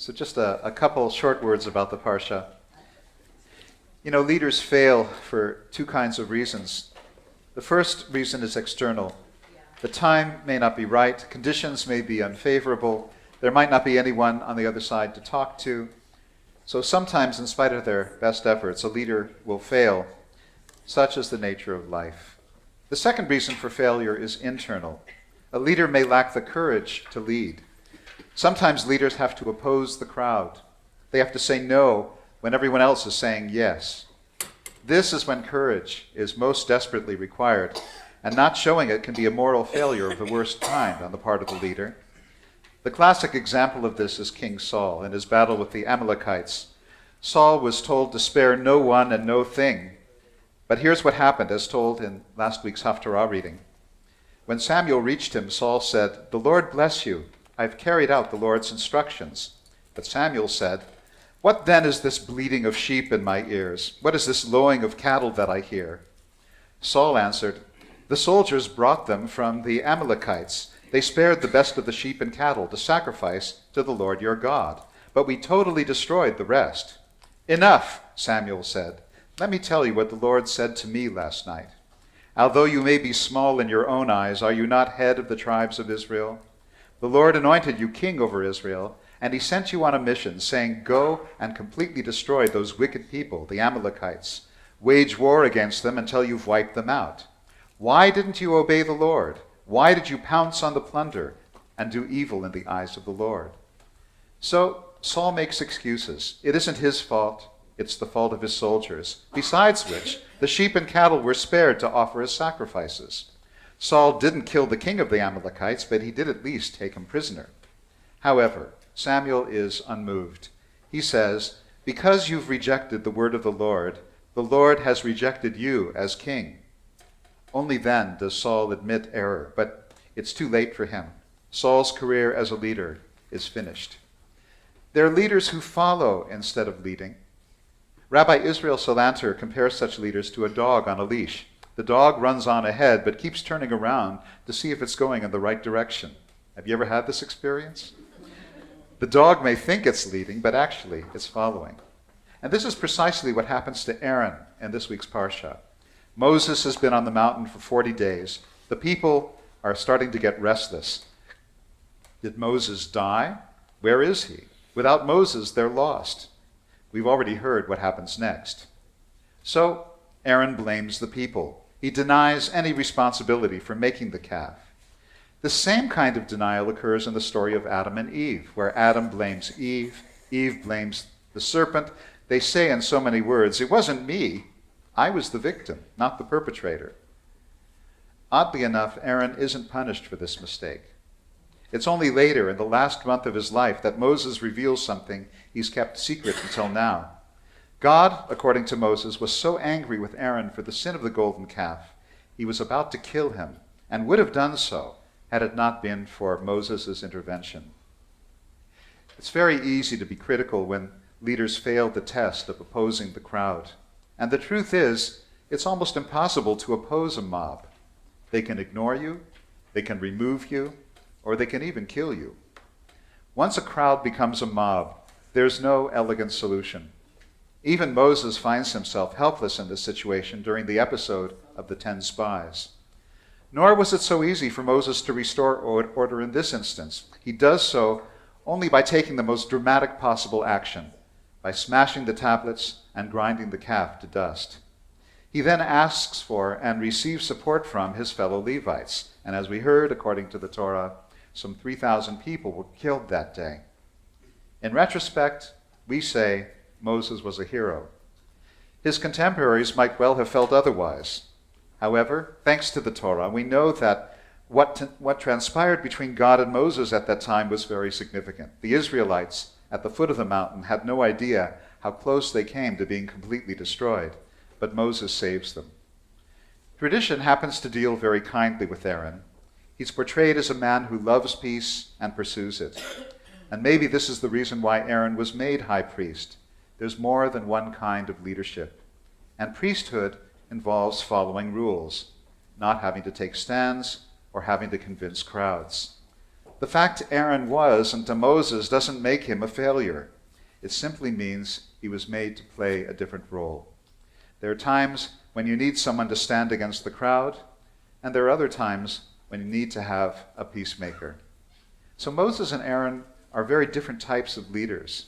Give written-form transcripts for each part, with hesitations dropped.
So just a couple short words about the Parsha. You know, leaders fail for two kinds of reasons. The first reason is external. The time may not be right, conditions may be unfavorable, there might not be anyone on the other side to talk to. So sometimes, in spite of their best efforts, a leader will fail. Such is the nature of life. The second reason for failure is internal. A leader may lack the courage to lead. Sometimes leaders have to oppose the crowd. They have to say no when everyone else is saying yes. This is when courage is most desperately required, and not showing it can be a moral failure of the worst kind on the part of the leader. The classic example of this is King Saul in his battle with the Amalekites. Saul was told to spare no one and no thing. But here's what happened, as told in last week's Haftarah reading. When Samuel reached him, Saul said, "The Lord bless you. I've carried out the Lord's instructions." But Samuel said, "What then is this bleating of sheep in my ears? What is this lowing of cattle that I hear?" Saul answered, "The soldiers brought them from the Amalekites. They spared the best of the sheep and cattle to sacrifice to the Lord your God, but we totally destroyed the rest." "Enough," Samuel said. "Let me tell you what the Lord said to me last night. Although you may be small in your own eyes, are you not head of the tribes of Israel? The Lord anointed you king over Israel, and he sent you on a mission, saying, 'Go and completely destroy those wicked people, the Amalekites. Wage war against them until you've wiped them out.' Why didn't you obey the Lord? Why did you pounce on the plunder and do evil in the eyes of the Lord?" So Saul makes excuses. It isn't his fault. It's the fault of his soldiers. Besides which, the sheep and cattle were spared to offer as sacrifices. Saul didn't kill the king of the Amalekites, but he did at least take him prisoner. However, Samuel is unmoved. He says, "Because you've rejected the word of the Lord has rejected you as king." Only then does Saul admit error, but it's too late for him. Saul's career as a leader is finished. There are leaders who follow instead of leading. Rabbi Israel Salanter compares such leaders to a dog on a leash. The dog runs on ahead, but keeps turning around to see if it's going in the right direction. Have you ever had this experience? The dog may think it's leading, but actually it's following. And this is precisely what happens to Aaron in this week's Parsha. Moses has been on the mountain for 40 days. The people are starting to get restless. Did Moses die? Where is he? Without Moses, they're lost. We've already heard what happens next. So Aaron blames the people. He denies any responsibility for making the calf. The same kind of denial occurs in the story of Adam and Eve, where Adam blames Eve, Eve blames the serpent. They say in so many words, "It wasn't me. I was the victim, not the perpetrator." Oddly enough, Aaron isn't punished for this mistake. It's only later, in the last month of his life, that Moses reveals something he's kept secret until now. God, according to Moses, was so angry with Aaron for the sin of the golden calf, he was about to kill him, and would have done so had it not been for Moses' intervention. It's very easy to be critical when leaders fail the test of opposing the crowd. And the truth is, it's almost impossible to oppose a mob. They can ignore you, they can remove you, or they can even kill you. Once a crowd becomes a mob, there's no elegant solution. Even Moses finds himself helpless in this situation during the episode of the 10 spies. Nor was it so easy for Moses to restore order in this instance. He does so only by taking the most dramatic possible action, by smashing the tablets and grinding the calf to dust. He then asks for and receives support from his fellow Levites. And as we heard, according to the Torah, some 3,000 people were killed that day. In retrospect, we say Moses was a hero. His contemporaries might well have felt otherwise. However, thanks to the Torah, we know that what transpired between God and Moses at that time was very significant. The Israelites at the foot of the mountain had no idea how close they came to being completely destroyed, but Moses saves them. Tradition happens to deal very kindly with Aaron. He's portrayed as a man who loves peace and pursues it. And maybe this is the reason why Aaron was made high priest. There's more than one kind of leadership. And priesthood involves following rules, not having to take stands or having to convince crowds. the fact Aaron was unto Moses doesn't make him a failure. It simply means he was made to play a different role. There are times when you need someone to stand against the crowd, and there are other times when you need to have a peacemaker. So Moses and Aaron are very different types of leaders.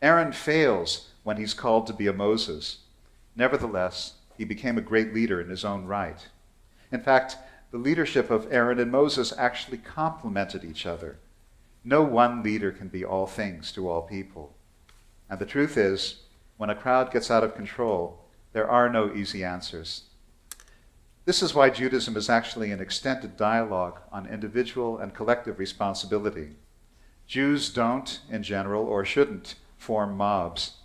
Aaron fails when he's called to be a Moses. Nevertheless, he became a great leader in his own right. In fact, the leadership of Aaron and Moses actually complemented each other. No one leader can be all things to all people. And the truth is, when a crowd gets out of control, there are no easy answers. This is why Judaism is actually an extended dialogue on individual and collective responsibility. Jews don't, in general, or shouldn't, form mobs,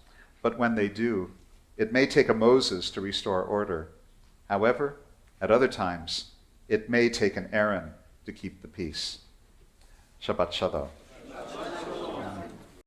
but when they do, it may take a Moses to restore order. However, at other times, it may take an Aaron to keep the peace. Shabbat Shalom.